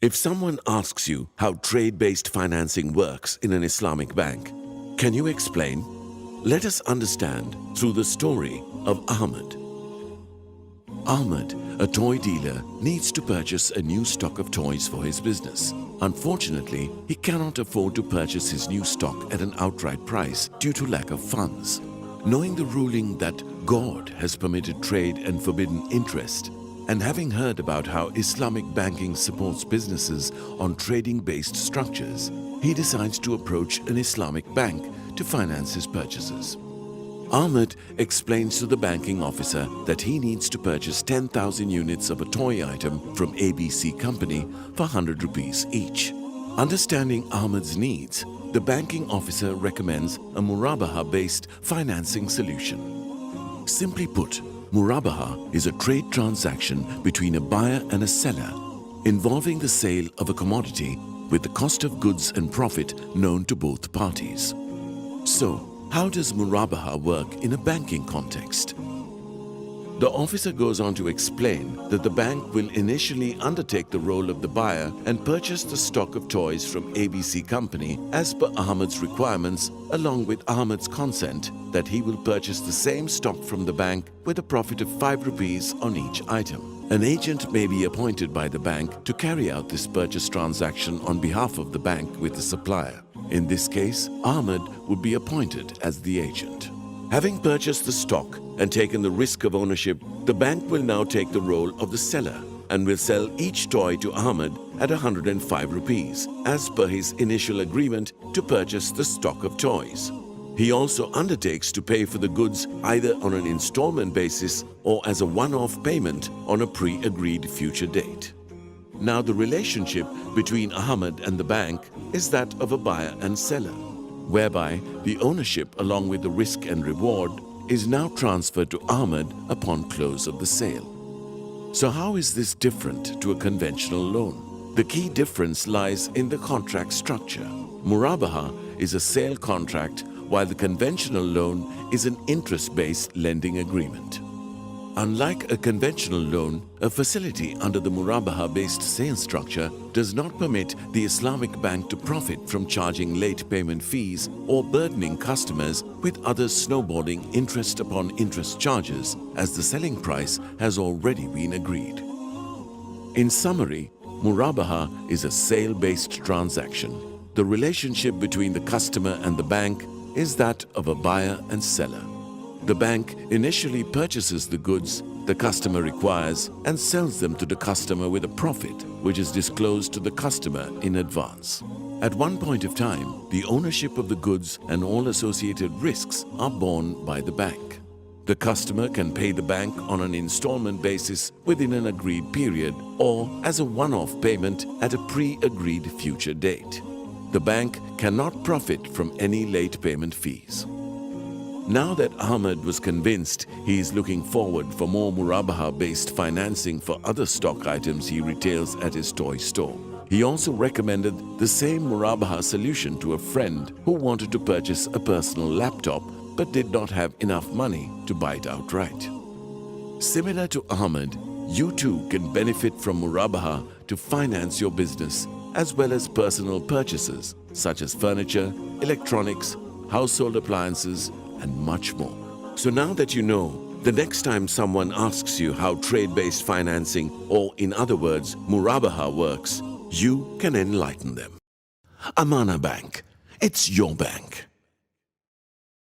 If someone asks you how trade-based financing works in an Islamic bank, can you explain? Let us understand through the story of Ahmed. Ahmed, a toy dealer, needs to purchase a new stock of toys for his business. Unfortunately, he cannot afford to purchase his new stock at an outright price due to lack of funds. Knowing the ruling that God has permitted trade and forbidden interest, and having heard about how Islamic banking supports businesses on trading-based structures, he decides to approach an Islamic bank to finance his purchases. Ahmed explains to the banking officer that he needs to purchase 10,000 units of a toy item from ABC company for 100 rupees each. Understanding Ahmed's needs, the banking officer recommends a Murabaha-based financing solution. Simply put, Murabaha is a trade transaction between a buyer and a seller involving the sale of a commodity with the cost of goods and profit known to both parties. So, how does Murabaha work in a banking context? The officer goes on to explain that the bank will initially undertake the role of the buyer and purchase the stock of toys from ABC company as per Ahmed's requirements, along with Ahmed's consent that he will purchase the same stock from the bank with a profit of 5 rupees on each item. An agent may be appointed by the bank to carry out this purchase transaction on behalf of the bank with the supplier. In this case, Ahmed would be appointed as the agent. Having purchased the stock and taken the risk of ownership, the bank will now take the role of the seller and will sell each toy to Ahmed at 105 rupees as per his initial agreement to purchase the stock of toys. He also undertakes to pay for the goods either on an installment basis or as a one-off payment on a pre-agreed future date. Now the relationship between Ahmed and the bank is that of a buyer and seller, whereby the ownership along with the risk and reward is now transferred to Ahmed upon close of the sale. So how is this different to a conventional loan? The key difference lies in the contract structure. Murabaha is a sale contract while the conventional loan is an interest-based lending agreement. Unlike a conventional loan, a facility under the Murabaha-based sale structure does not permit the Islamic bank to profit from charging late payment fees or burdening customers with other snowballing interest upon interest charges as the selling price has already been agreed. In summary, Murabaha is a sale-based transaction. The relationship between the customer and the bank is that of a buyer and seller. The bank initially purchases the goods the customer requires and sells them to the customer with a profit, which is disclosed to the customer in advance. At one point of time, the ownership of the goods and all associated risks are borne by the bank. The customer can pay the bank on an installment basis within an agreed period or as a one-off payment at a pre-agreed future date. The bank cannot profit from any late payment fees. Now that Ahmed was convinced he is looking forward for more Murabaha-based financing for other stock items he retails at his toy store, he also recommended the same Murabaha solution to a friend who wanted to purchase a personal laptop but did not have enough money to buy it outright. Similar to Ahmed, you too can benefit from Murabaha to finance your business as well as personal purchases such as furniture, electronics, household appliances, and much more. So now that you know, the next time someone asks you how trade-based financing, or in other words, Murabaha works, you can enlighten them. Amana Bank. It's your bank.